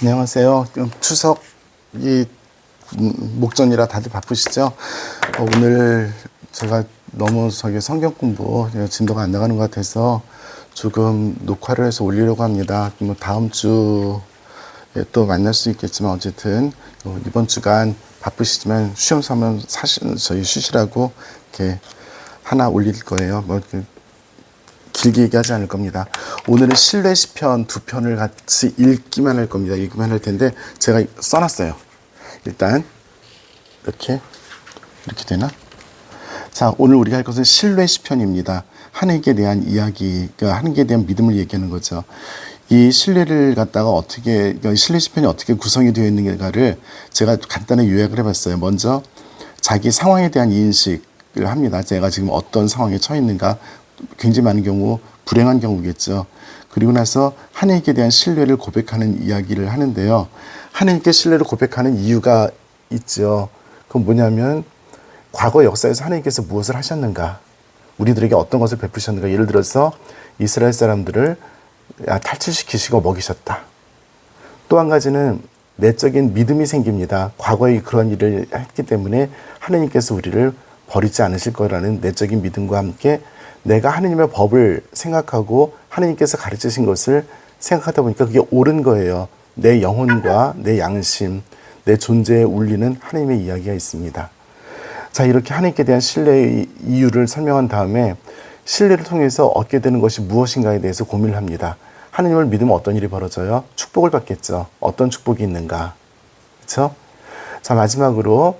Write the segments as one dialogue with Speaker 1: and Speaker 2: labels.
Speaker 1: 안녕하세요. 추석이 목전이라 다들 바쁘시죠? 오늘 제가 너무 성경 공부 진도가 안 나가는 것 같아서 조금 녹화를 해서 올리려고 합니다. 뭐 다음 주에 또 만날 수 있겠지만 어쨌든 이번 주간 바쁘시지만 시험 삼으면 사실 저희 쉬시라고 이렇게 하나 올릴 거예요. 길게 얘기하지 않을 겁니다. 오늘은 신뢰 시편 두 편을 같이 읽기만 할 겁니다. 읽기만 할 텐데 제가 써놨어요. 일단 이렇게 되나? 자, 오늘 우리가 할 것은 신뢰 시편입니다. 하나님께 대한 이야기, 그러니까 하나님께 대한 믿음을 얘기하는 거죠. 이 신뢰를 갖다가 어떻게, 신뢰 시편이 어떻게 구성이 되어 있는가를 제가 간단히 요약을 해봤어요. 먼저 자기 상황에 대한 인식을 합니다. 제가 지금 어떤 상황에 처해 있는가, 굉장히 많은 경우 불행한 경우겠죠. 그리고 나서 하나님께 대한 신뢰를 고백하는 이야기를 하는데요. 하나님께 신뢰를 고백하는 이유가 있죠. 그건 뭐냐면 과거 역사에서 하나님께서 무엇을 하셨는가, 우리들에게 어떤 것을 베푸셨는가. 예를 들어서 이스라엘 사람들을 탈출시키시고 먹이셨다. 또 한 가지는 내적인 믿음이 생깁니다. 과거에 그런 일을 했기 때문에 하나님께서 우리를 버리지 않으실 거라는 내적인 믿음과 함께 내가 하나님의 법을 생각하고 하나님께서 가르치신 것을 생각하다 보니까 그게 옳은 거예요. 내 영혼과 내 양심, 내 존재에 울리는 하나님의 이야기가 있습니다. 자, 이렇게 하나님께 대한 신뢰의 이유를 설명한 다음에 신뢰를 통해서 얻게 되는 것이 무엇인가에 대해서 고민을 합니다. 하나님을 믿으면 어떤 일이 벌어져요? 축복을 받겠죠. 어떤 축복이 있는가? 그렇죠? 자, 마지막으로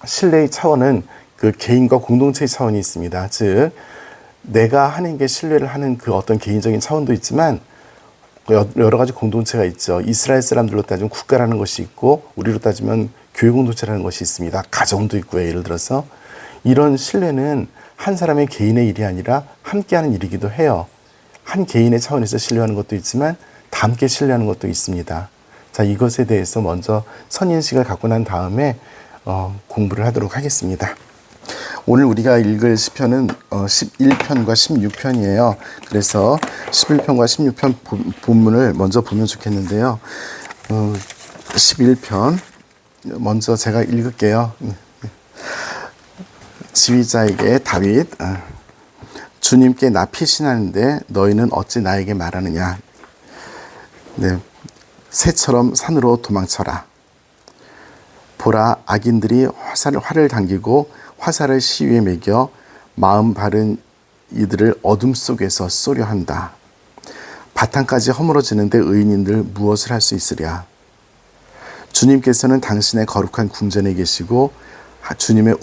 Speaker 1: 신뢰의 차원은 그 개인과 공동체의 차원이 있습니다. 즉 내가 하나님께 신뢰를 하는 그 어떤 개인적인 차원도 있지만 여러 가지 공동체가 있죠. 이스라엘 사람들로 따지면 국가라는 것이 있고 우리로 따지면 교회 공동체라는 것이 있습니다. 가정도 있고요. 예를 들어서 이런 신뢰는 한 사람의 개인의 일이 아니라 함께하는 일이기도 해요. 한 개인의 차원에서 신뢰하는 것도 있지만 다 함께 신뢰하는 것도 있습니다. 자, 이것에 대해서 먼저 선인식을 갖고 난 다음에 공부를 하도록 하겠습니다. 오늘 우리가 읽을 시편은 11편과 16편이에요. 그래서 11편과 16편 본문을 먼저 보면 좋겠는데요. 11편 먼저 제가 읽을게요. 지휘자에게 다윗. 주님께 나 피신하는데 너희는 어찌 나에게 말하느냐. 네, 새처럼 산으로 도망쳐라. 보라, 악인들이 활을 당기고 화살을 시위에 매겨 마음 바른 이들을 어둠 속에서 쏘려 한다. 바탕까지 허물어지는데 의인들 무엇을 할 수 있으랴. 주님께서는 당신의 거룩한 궁전에 계시고 주님의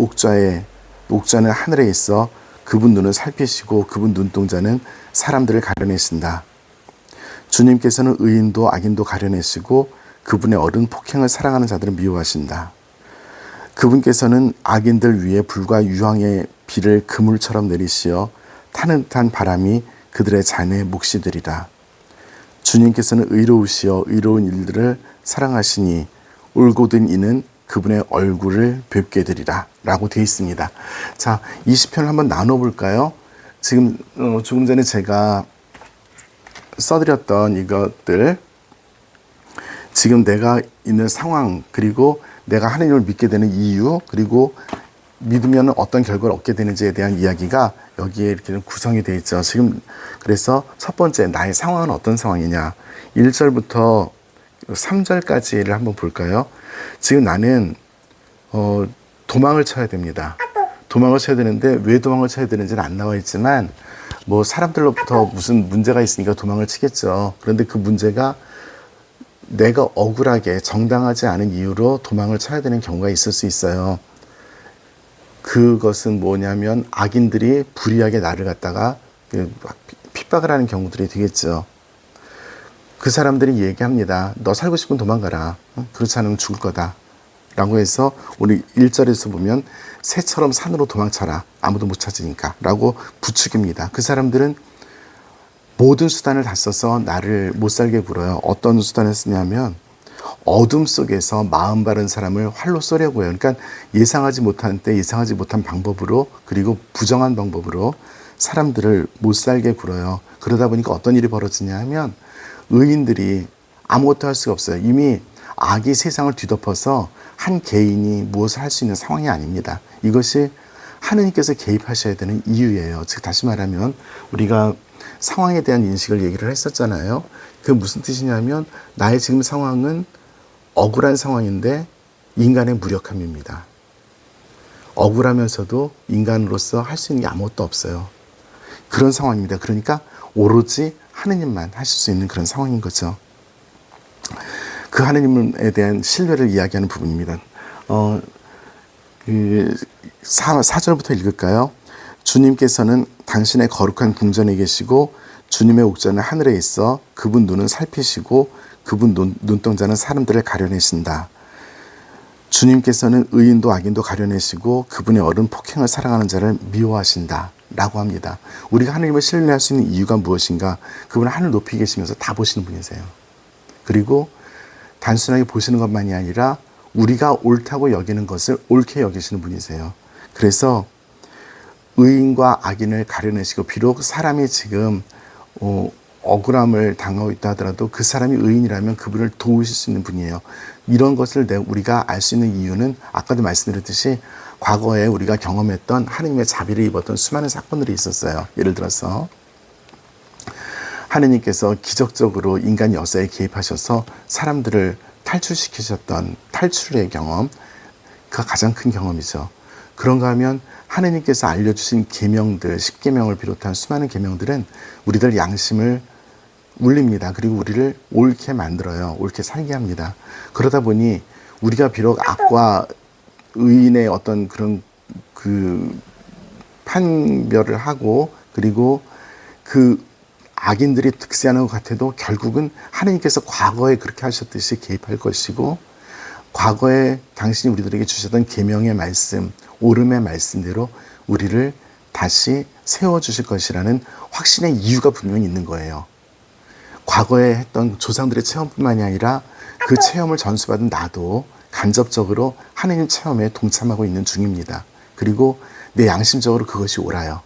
Speaker 1: 옥좌는 하늘에 있어 그분 눈을 살피시고 그분 눈동자는 사람들을 가려내신다. 주님께서는 의인도 악인도 가려내시고 그분의 어른 폭행을 사랑하는 자들을 미워하신다. 그분께서는 악인들 위에 불과 유황의 비를 그물처럼 내리시어 타는 듯한 바람이 그들의 잔에 몫이 되리라. 주님께서는 의로우시어 의로운 일들을 사랑하시니 울고 든 이는 그분의 얼굴을 뵙게 되리라 라고 되어 있습니다. 자, 20편을 한번 나눠볼까요? 지금 조금 전에 제가 써드렸던 이것들, 지금 내가 있는 상황, 그리고 내가 하나님을 믿게 되는 이유, 그리고 믿으면 어떤 결과를 얻게 되는지에 대한 이야기가 여기에 이렇게 구성이 되어 있죠. 지금 그래서 첫 번째, 나의 상황은 어떤 상황이냐. 1절부터 3절까지를 한번 볼까요? 지금 나는 도망을 쳐야 됩니다. 도망을 쳐야 되는데 왜 도망을 쳐야 되는지는 안 나와 있지만 뭐 사람들로부터 무슨 문제가 있으니까 도망을 치겠죠. 그런데 그 문제가 내가 억울하게 정당하지 않은 이유로 도망을 쳐야 되는 경우가 있을 수 있어요. 그것은 뭐냐면 악인들이 불의하게 나를 갖다가 핍박을 하는 경우들이 되겠죠. 그 사람들이 얘기합니다. 너 살고 싶으면 도망가라. 그렇지 않으면 죽을 거다. 라고 해서 우리 1절에서 보면 새처럼 산으로 도망쳐라. 아무도 못 찾으니까. 라고 부추깁니다. 그 사람들은 모든 수단을 다 써서 나를 못 살게 굴어요. 어떤 수단을 쓰냐면 어둠 속에서 마음 바른 사람을 활로 쏘려고 해요. 그러니까 예상하지 못한 때 예상하지 못한 방법으로, 그리고 부정한 방법으로 사람들을 못 살게 굴어요. 그러다 보니까 어떤 일이 벌어지냐 하면 의인들이 아무것도 할 수가 없어요. 이미 악이 세상을 뒤덮어서 한 개인이 무엇을 할 수 있는 상황이 아닙니다. 이것이 하느님께서 개입하셔야 되는 이유예요. 즉 다시 말하면 우리가 상황에 대한 인식을 얘기를 했었잖아요. 그 무슨 뜻이냐면 나의 지금 상황은 억울한 상황인데 인간의 무력함입니다. 억울하면서도 인간으로서 할 수 있는 게 아무것도 없어요. 그런 상황입니다. 그러니까 오로지 하느님만 하실 수 있는 그런 상황인 거죠. 그 하느님에 대한 신뢰를 이야기하는 부분입니다. 4절부터 읽을까요? 주님께서는 당신의 거룩한 궁전에 계시고 주님의 옥전은 하늘에 있어 그분 눈은 살피시고 그분 눈동자는 사람들을 가려내신다. 주님께서는 의인도 악인도 가려내시고 그분의 어른 폭행을 사랑하는 자를 미워하신다 라고 합니다. 우리가 하느님을 신뢰할 수 있는 이유가 무엇인가? 그분은 하늘 높이 계시면서 다 보시는 분이세요. 그리고 단순하게 보시는 것만이 아니라 우리가 옳다고 여기는 것을 옳게 여기시는 분이세요. 그래서 의인과 악인을 가려내시고 비록 사람이 지금 억울함을 당하고 있다 하더라도 그 사람이 의인이라면 그분을 도우실 수 있는 분이에요. 이런 것을 우리가 알 수 있는 이유는 아까도 말씀드렸듯이 과거에 우리가 경험했던 하느님의 자비를 입었던 수많은 사건들이 있었어요. 예를 들어서 하느님께서 기적적으로 인간 역사에 개입하셔서 사람들을 탈출시키셨던 탈출의 경험, 그가 가장 큰 경험이죠. 그런가 하면 하느님께서 알려주신 계명들, 10계명을 비롯한 수많은 계명들은 우리들 양심을 울립니다. 그리고 우리를 옳게 만들어요. 옳게 살게 합니다. 그러다 보니 우리가 비록 악과 의인의 어떤 그런 그 판별을 하고 그리고 그 악인들이 득세하는 것 같아도 결국은 하느님께서 과거에 그렇게 하셨듯이 개입할 것이고 과거에 당신이 우리들에게 주셨던 계명의 말씀, 옳음의 말씀대로 우리를 다시 세워주실 것이라는 확신의 이유가 분명히 있는 거예요. 과거에 했던 조상들의 체험뿐만이 아니라 그 체험을 전수받은 나도 간접적으로 하느님 체험에 동참하고 있는 중입니다. 그리고 내 양심적으로 그것이 옳아요.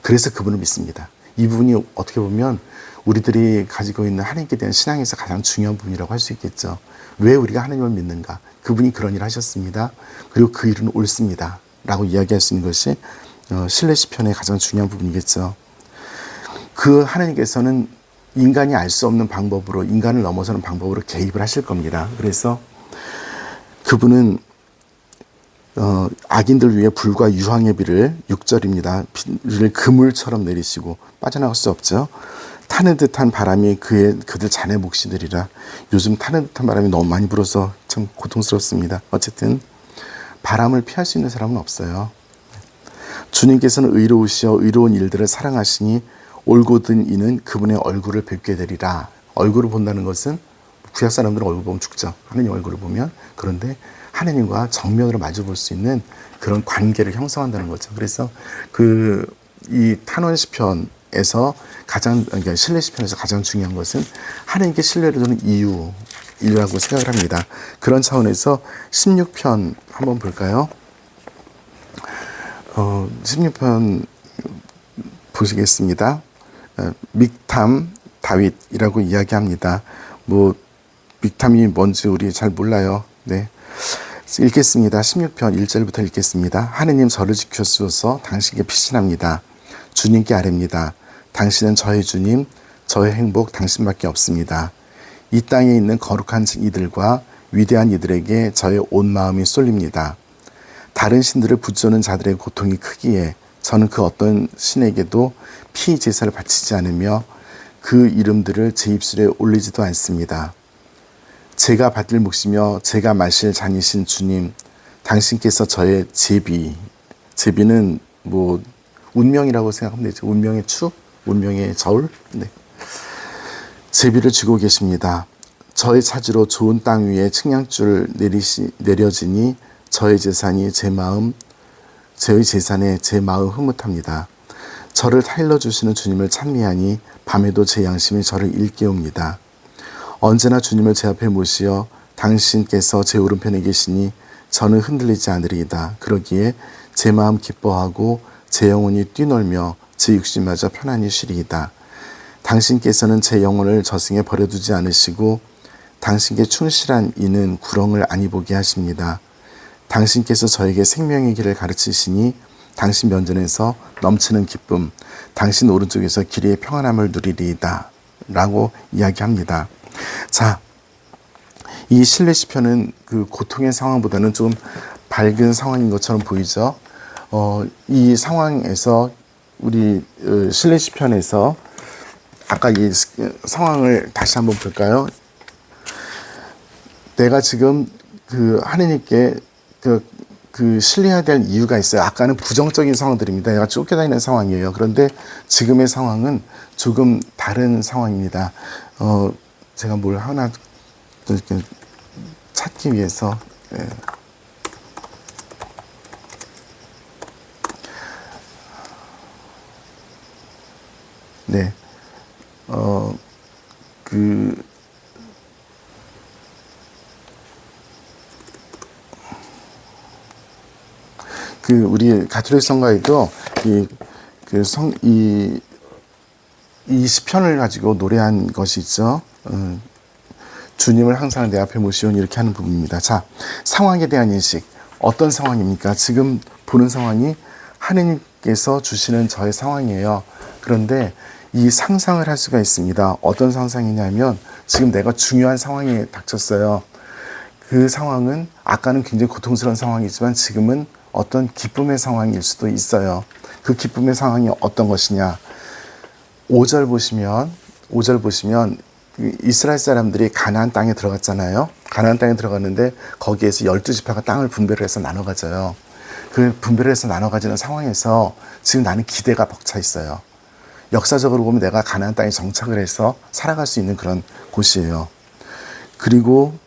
Speaker 1: 그래서 그분을 믿습니다. 이 부분이 어떻게 보면 우리들이 가지고 있는 하느님께 대한 신앙에서 가장 중요한 부분이라고 할 수 있겠죠. 왜 우리가 하느님을 믿는가? 그분이 그런 일을 하셨습니다. 그리고 그 일은 옳습니다. 라고 이야기할 수 있는 것이 신뢰 시편의 가장 중요한 부분이겠죠. 그 하느님께서는 인간이 알 수 없는 방법으로 인간을 넘어서는 방법으로 개입을 하실 겁니다. 그래서 그분은 악인들 위해 불과 유황의 비를 6절입니다. 비를 그물처럼 내리시고 빠져나갈 수 없죠. 타는 듯한 바람이 그들 자네 몫이되리라. 요즘 타는 듯한 바람이 너무 많이 불어서 참 고통스럽습니다. 어쨌든 바람을 피할 수 있는 사람은 없어요. 주님께서는 의로우시어 의로운 일들을 사랑하시니 올곧은 이는 그분의 얼굴을 뵙게 되리라. 얼굴을 본다는 것은 구약 사람들은 얼굴 보면 죽죠. 하느님 얼굴을 보면. 그런데 하느님과 정면으로 마주볼 수 있는 그런 관계를 형성한다는 거죠. 그래서 이 탄원 시편에서 그러니까 신뢰 시편에서 가장 중요한 것은 하느님께 신뢰를 두는 이유라고 생각을 합니다. 그런 차원에서 16편 한번 볼까요? 16편 보시겠습니다. 믹탐 다윗이라고 이야기합니다. 믹탐이 뭔지 우리 잘 몰라요. 네. 읽겠습니다. 16편 1절부터 읽겠습니다. 하느님 저를 지켜주소서. 당신께 피신합니다. 주님께 아뢰입니다. 당신은 저의 주님, 저의 행복 당신밖에 없습니다. 이 땅에 있는 거룩한 이들과 위대한 이들에게 저의 온 마음이 쏠립니다. 다른 신들을 붙드는 자들의 고통이 크기에 저는 그 어떤 신에게도 피 제사를 바치지 않으며 그 이름들을 제 입술에 올리지도 않습니다. 제가 받을 몫이며 제가 마실 잔이신 주님, 당신께서 저의 제비는 운명이라고 생각하면 되죠. 운명의 축, 운명의 저울. 네. 제비를 쥐고 계십니다. 저의 차지로 좋은 땅 위에 측량줄 내려지니 저의 재산에 제 마음 흐뭇합니다. 저를 타일러 주시는 주님을 찬미하니 밤에도 제 양심이 저를 일깨웁니다. 언제나 주님을 제 앞에 모시어 당신께서 제 오른편에 계시니 저는 흔들리지 않으리이다. 그러기에 제 마음 기뻐하고 제 영혼이 뛰놀며 제 육신마저 편안히 쉬리이다. 당신께서는 제 영혼을 저승에 버려두지 않으시고 당신께 충실한 이는 구렁을 아니 보게 하십니다. 당신께서 저에게 생명의 길을 가르치시니 당신 면전에서 넘치는 기쁨, 당신 오른쪽에서 길의 평안함을 누리리이다 라고 이야기합니다. 자, 이 실내 시편은 그 고통의 상황보다는 좀 밝은 상황인 것처럼 보이죠. 이 상황에서 우리 실내 시편에서 아까 이 상황을 다시 한번 볼까요? 내가 지금 그 하느님께 그 신뢰해야 될 이유가 있어요. 아까는 부정적인 상황들입니다. 내가 쫓겨다니는 상황이에요. 그런데 지금의 상황은 조금 다른 상황입니다. 제가 뭘 하나 이렇게 찾기 위해서 네, 우리 가톨릭 성가에도 이 시편을 가지고 노래한 것이 있죠. 주님을 항상 내 앞에 모시오니 이렇게 하는 부분입니다. 자, 상황에 대한 인식. 어떤 상황입니까? 지금 보는 상황이 하느님께서 주시는 저의 상황이에요. 그런데 이 상상을 할 수가 있습니다. 어떤 상상이냐면 지금 내가 중요한 상황에 닥쳤어요. 그 상황은 아까는 굉장히 고통스러운 상황이지만 지금은 어떤 기쁨의 상황일 수도 있어요. 그 기쁨의 상황이 어떤 것이냐. 5절 보시면 이스라엘 사람들이 가나안 땅에 들어갔잖아요. 가나안 땅에 들어갔는데 거기에서 12지파가 땅을 분배를 해서 나눠 가져요. 그 분배를 해서 나눠 가지는 상황에서 지금 나는 기대가 벅차 있어요. 역사적으로 보면 내가 가나안 땅에 정착을 해서 살아갈 수 있는 그런 곳이에요. 그리고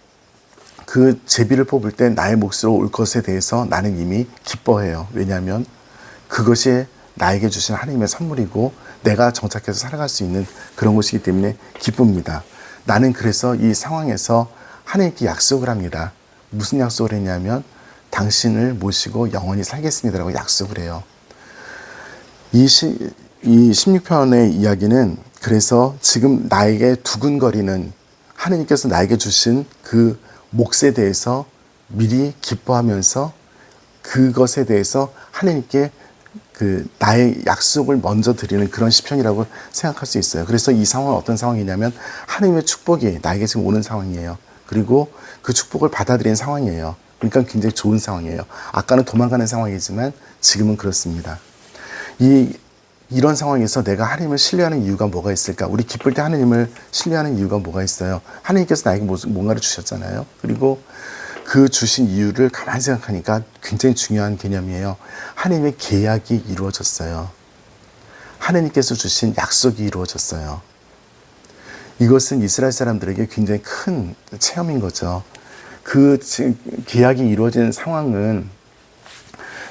Speaker 1: 그 제비를 뽑을 때 나의 몫으로 올 것에 대해서 나는 이미 기뻐해요. 왜냐하면 그것이 나에게 주신 하나님의 선물이고 내가 정착해서 살아갈 수 있는 그런 곳이기 때문에 기쁩니다. 나는 그래서 이 상황에서 하나님께 약속을 합니다. 무슨 약속을 했냐면 당신을 모시고 영원히 살겠습니다라고 약속을 해요. 이 16편의 이야기는 그래서 지금 나에게 두근거리는 하나님께서 나에게 주신 그 몫에 대해서 미리 기뻐하면서 그것에 대해서 하나님께 나의 약속을 먼저 드리는 그런 시편이라고 생각할 수 있어요. 그래서 이 상황은 어떤 상황이냐면 하나님의 축복이 나에게 지금 오는 상황이에요. 그리고 그 축복을 받아들이는 상황이에요. 그러니까 굉장히 좋은 상황이에요. 아까는 도망가는 상황이지만 지금은 그렇습니다. 이런 상황에서 내가 하나님을 신뢰하는 이유가 뭐가 있을까? 우리 기쁠 때 하나님을 신뢰하는 이유가 뭐가 있어요? 하나님께서 나에게 뭔가를 주셨잖아요. 그리고 그 주신 이유를 가만히 생각하니까 굉장히 중요한 개념이에요. 하나님의 계약이 이루어졌어요. 하나님께서 주신 약속이 이루어졌어요. 이것은 이스라엘 사람들에게 굉장히 큰 체험인 거죠. 그 계약이 이루어지는 상황은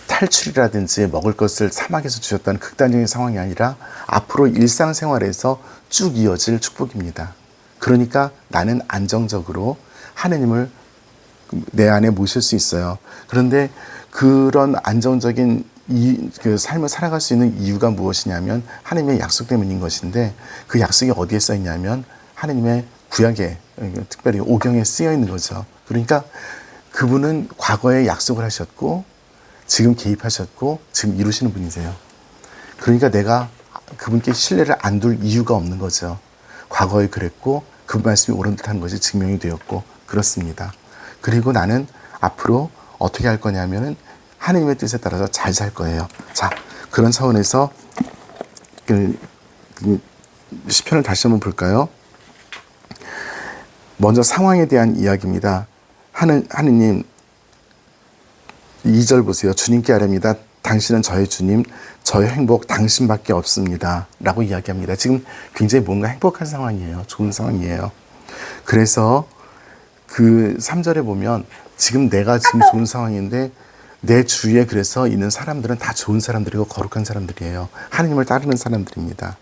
Speaker 1: 탈출이라든지 먹을 것을 사막에서 주셨다는 극단적인 상황이 아니라 앞으로 일상생활에서 쭉 이어질 축복입니다. 그러니까 나는 안정적으로 하나님을 내 안에 모실 수 있어요. 그런데 그런 안정적인 그 삶을 살아갈 수 있는 이유가 무엇이냐면 하나님의 약속 때문인 것인데 그 약속이 어디에 써 있냐면 하나님의 구약에 특별히 오경에 쓰여 있는 거죠. 그러니까 그분은 과거에 약속을 하셨고 지금 개입하셨고 지금 이루시는 분이세요. 그러니까 내가 그분께 신뢰를 안 둘 이유가 없는 거죠. 과거에 그랬고 그 말씀이 옳은 듯한 것이 증명이 되었고 그렇습니다. 그리고 나는 앞으로 어떻게 할 거냐면은 하나님의 뜻에 따라서 잘 살 거예요. 자, 그런 차원에서 시편을 다시 한번 볼까요? 먼저 상황에 대한 이야기입니다. 하느님 2절 보세요. 주님께 아뢰옵니다. 당신은 저의 주님, 저의 행복 당신밖에 없습니다. 라고 이야기합니다. 지금 굉장히 뭔가 행복한 상황이에요. 좋은 상황이에요. 그래서 그 3절에 보면 지금 내가 지금 좋은 상황인데 내 주위에 그래서 있는 사람들은 다 좋은 사람들이고 거룩한 사람들이에요. 하나님을 따르는 사람들입니다.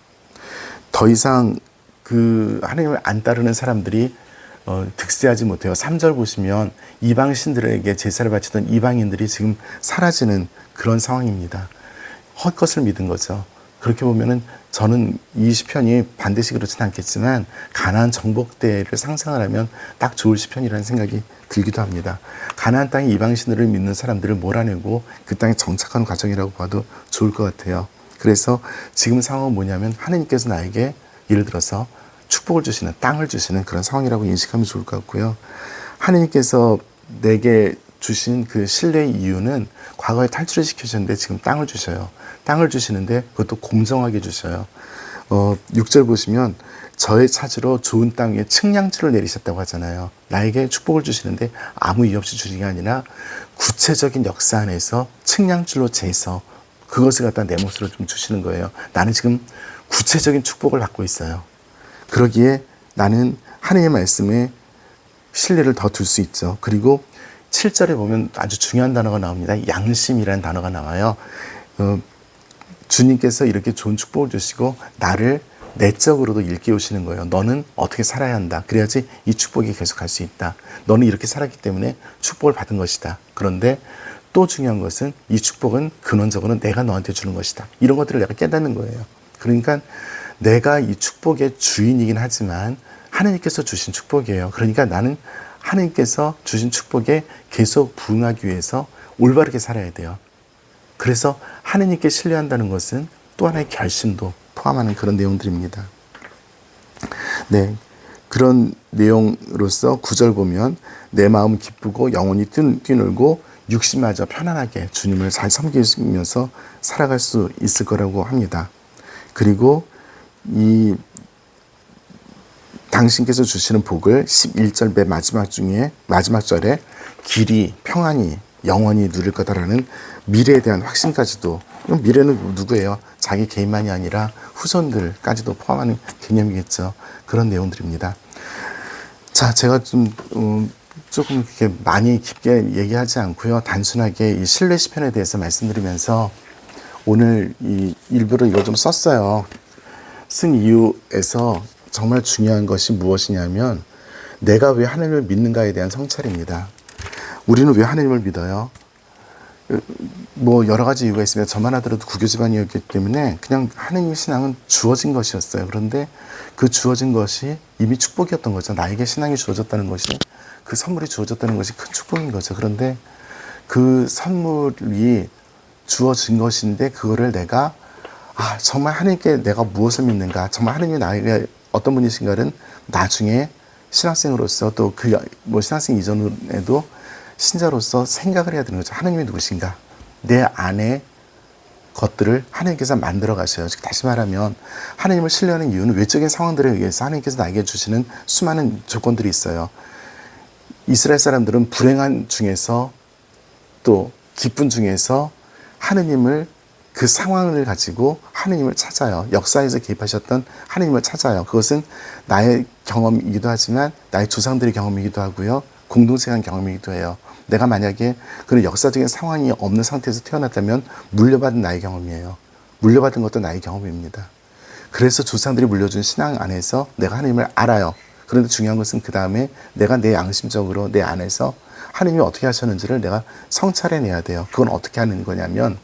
Speaker 1: 더 이상 그 하나님을 안 따르는 사람들이 득세하지 못해요. 3절 보시면 이방신들에게 제사를 바치던 이방인들이 지금 사라지는 그런 상황입니다. 헛것을 믿은 거죠. 그렇게 보면은 저는 이 시편이 반드시 그렇지는 않겠지만 가나안 정복대를 상상을 하면 딱 좋을 시편이라는 생각이 들기도 합니다. 가나안 땅의 이방신들을 믿는 사람들을 몰아내고 그 땅에 정착하는 과정이라고 봐도 좋을 것 같아요. 그래서 지금 상황은 뭐냐면 하느님께서 나에게 예를 들어서 축복을 주시는, 땅을 주시는 그런 상황이라고 인식하면 좋을 것 같고요. 하느님께서 내게 주신 그 신뢰의 이유는 과거에 탈출을 시키셨는데 지금 땅을 주셔요. 땅을 주시는데 그것도 공정하게 주셔요. 6절 보시면 저의 차지로 좋은 땅 위에 측량줄을 내리셨다고 하잖아요. 나에게 축복을 주시는데 아무 이유 없이 주신 게 아니라 구체적인 역사 안에서 측량줄로 재서 그것을 갖다 내 몫으로 좀 주시는 거예요. 나는 지금 구체적인 축복을 받고 있어요. 그러기에 나는 하나님의 말씀에 신뢰를 더 둘 수 있죠. 그리고 7절에 보면 아주 중요한 단어가 나옵니다. 양심이라는 단어가 나와요. 주님께서 이렇게 좋은 축복을 주시고 나를 내적으로도 일깨우시는 거예요. 너는 어떻게 살아야 한다. 그래야지 이 축복이 계속 갈 수 있다. 너는 이렇게 살았기 때문에 축복을 받은 것이다. 그런데 또 중요한 것은 이 축복은 근원적으로는 내가 너한테 주는 것이다. 이런 것들을 내가 깨닫는 거예요. 그러니까 내가 이 축복의 주인이긴 하지만 하나님께서 주신 축복이에요. 그러니까 나는 하나님께서 주신 축복에 계속 부응하기 위해서 올바르게 살아야 돼요. 그래서 하나님께 신뢰한다는 것은 또 하나의 결심도 포함하는 그런 내용들입니다. 네, 그런 내용으로서 9절 보면 내 마음 기쁘고 영혼이 뛰놀고 육신마저 편안하게 주님을 잘 섬기면서 살아갈 수 있을 거라고 합니다. 그리고 이 당신께서 주시는 복을 11절 맨 마지막 절에 길이 평안히 영원히 누릴 거다라는 미래에 대한 확신까지도, 미래는 누구예요? 자기 개인만이 아니라 후손들까지도 포함하는 개념이겠죠. 그런 내용들입니다. 자, 제가 조금 이렇게 많이 깊게 얘기하지 않고요. 단순하게 이 신뢰 시편에 대해서 말씀드리면서 오늘 이 일부러 이걸 좀 썼어요. 쓴 이유에서 정말 중요한 것이 무엇이냐면 내가 왜 하나님을 믿는가에 대한 성찰입니다. 우리는 왜 하나님을 믿어요? 뭐 여러 가지 이유가 있으면 저만 하더라도 구교 집안이었기 때문에 그냥 하나님의 신앙은 주어진 것이었어요. 그런데 그 주어진 것이 이미 축복이었던 거죠. 나에게 신앙이 주어졌다는 것이, 그 선물이 주어졌다는 것이 큰 축복인 거죠. 그런데 그 선물이 주어진 것인데 그거를 내가 정말 하나님께 내가 무엇을 믿는가, 정말 하나님이 나에게 어떤 분이신가를 나중에 신학생으로서 또 신학생 이전에도 신자로서 생각을 해야 되는 거죠. 하나님이 누구신가? 내 안에 것들을 하나님께서 만들어 가셔요. 다시 말하면 하나님을 신뢰하는 이유는 외적인 상황들에 의해서 하나님께서 나에게 주시는 수많은 조건들이 있어요. 이스라엘 사람들은 불행한 중에서 또 기쁜 중에서 하나님을, 그 상황을 가지고 하나님을 찾아요. 역사에서 개입하셨던 하나님을 찾아요. 그것은 나의 경험이기도 하지만 나의 조상들의 경험이기도 하고요. 공동체의 경험이기도 해요. 내가 만약에 그런 역사적인 상황이 없는 상태에서 태어났다면 물려받은 나의 경험이에요. 물려받은 것도 나의 경험입니다. 그래서 조상들이 물려준 신앙 안에서 내가 하나님을 알아요. 그런데 중요한 것은 그 다음에 내가 내 양심적으로 내 안에서 하나님이 어떻게 하셨는지를 내가 성찰해내야 돼요. 그건 어떻게 하는 거냐면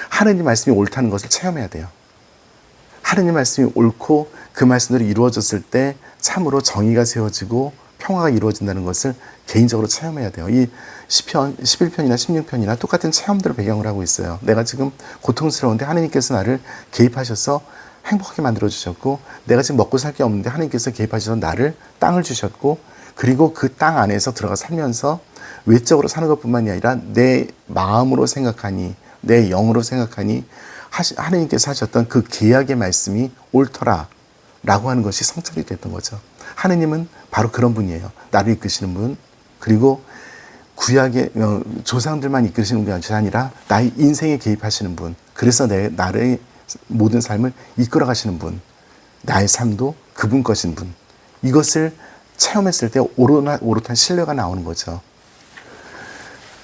Speaker 1: 하나님 말씀이 옳다는 것을 체험해야 돼요. 하나님 말씀이 옳고 그 말씀대로 이루어졌을 때 참으로 정의가 세워지고 평화가 이루어진다는 것을 개인적으로 체험해야 돼요. 이 시편 11편이나 16편이나 똑같은 체험들을 배경으로 하고 있어요. 내가 지금 고통스러운데 하나님께서 나를 개입하셔서 행복하게 만들어주셨고, 내가 지금 먹고 살 게 없는데 하나님께서 개입하셔서 나를 땅을 주셨고, 그리고 그 땅 안에서 들어가 살면서 외적으로 사는 것뿐만이 아니라 내 마음으로 생각하니, 내 영으로 생각하니 하나님께서 하셨던 그 계약의 말씀이 옳더라 라고 하는 것이 성찰이 됐던 거죠. 하나님은 바로 그런 분이에요. 나를 이끄시는 분, 그리고 구약의 조상들만 이끄시는 분이 아니라 나의 인생에 개입하시는 분, 그래서 나의 모든 삶을 이끌어 가시는 분, 나의 삶도 그분 것인 분, 이것을 체험했을 때 오롯한 신뢰가 나오는 거죠.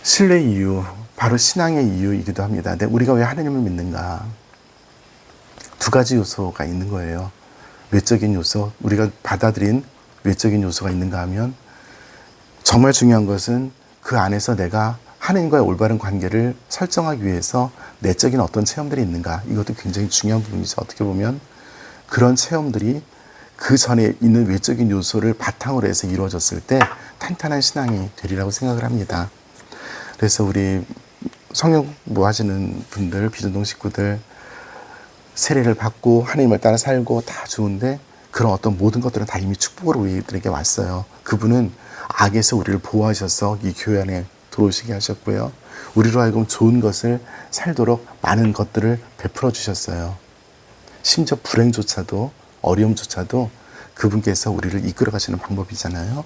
Speaker 1: 신뢰의 이유, 바로 신앙의 이유이기도 합니다. 근데 우리가 왜 하나님을 믿는가? 두 가지 요소가 있는 거예요. 외적인 요소, 우리가 받아들인 외적인 요소가 있는가 하면 정말 중요한 것은 그 안에서 내가 하나님과의 올바른 관계를 설정하기 위해서 내적인 어떤 체험들이 있는가, 이것도 굉장히 중요한 부분이죠. 어떻게 보면 그런 체험들이 그 전에 있는 외적인 요소를 바탕으로 해서 이루어졌을 때 탄탄한 신앙이 되리라고 생각을 합니다. 그래서 우리 성령 공부 하시는 분들, 비전동 식구들, 세례를 받고 하나님을 따라 살고 다 좋은데 그런 어떤 모든 것들은 다 이미 축복으로 우리들에게 왔어요. 그분은 악에서 우리를 보호하셔서 이 교회 안에 들어오시게 하셨고요. 우리로 하여금 좋은 것을 살도록 많은 것들을 베풀어 주셨어요. 심지어 불행조차도, 어려움조차도 그분께서 우리를 이끌어 가시는 방법이잖아요.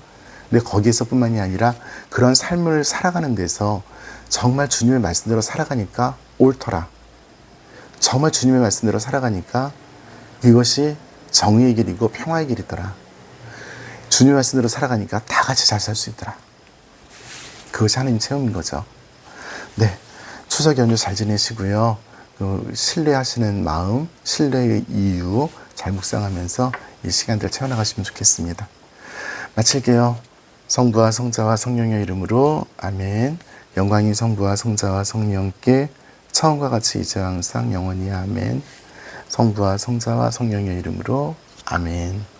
Speaker 1: 근데 거기에서 뿐만이 아니라 그런 삶을 살아가는 데서 정말 주님의 말씀대로 살아가니까 옳더라. 정말 주님의 말씀대로 살아가니까 이것이 정의의 길이고 평화의 길이더라. 주님의 말씀대로 살아가니까 다 같이 잘 살 수 있더라. 그것이 하나님 체험인 거죠. 네, 추석 연휴 잘 지내시고요. 신뢰하시는 마음, 신뢰의 이유 잘 묵상하면서 이 시간들 채워나가시면 좋겠습니다. 마칠게요. 성부와 성자와 성령의 이름으로 아멘. 영광이 성부와 성자와 성령께 처음과 같이 이제와 항상 영원히 아멘. 성부와 성자와 성령의 이름으로 아멘.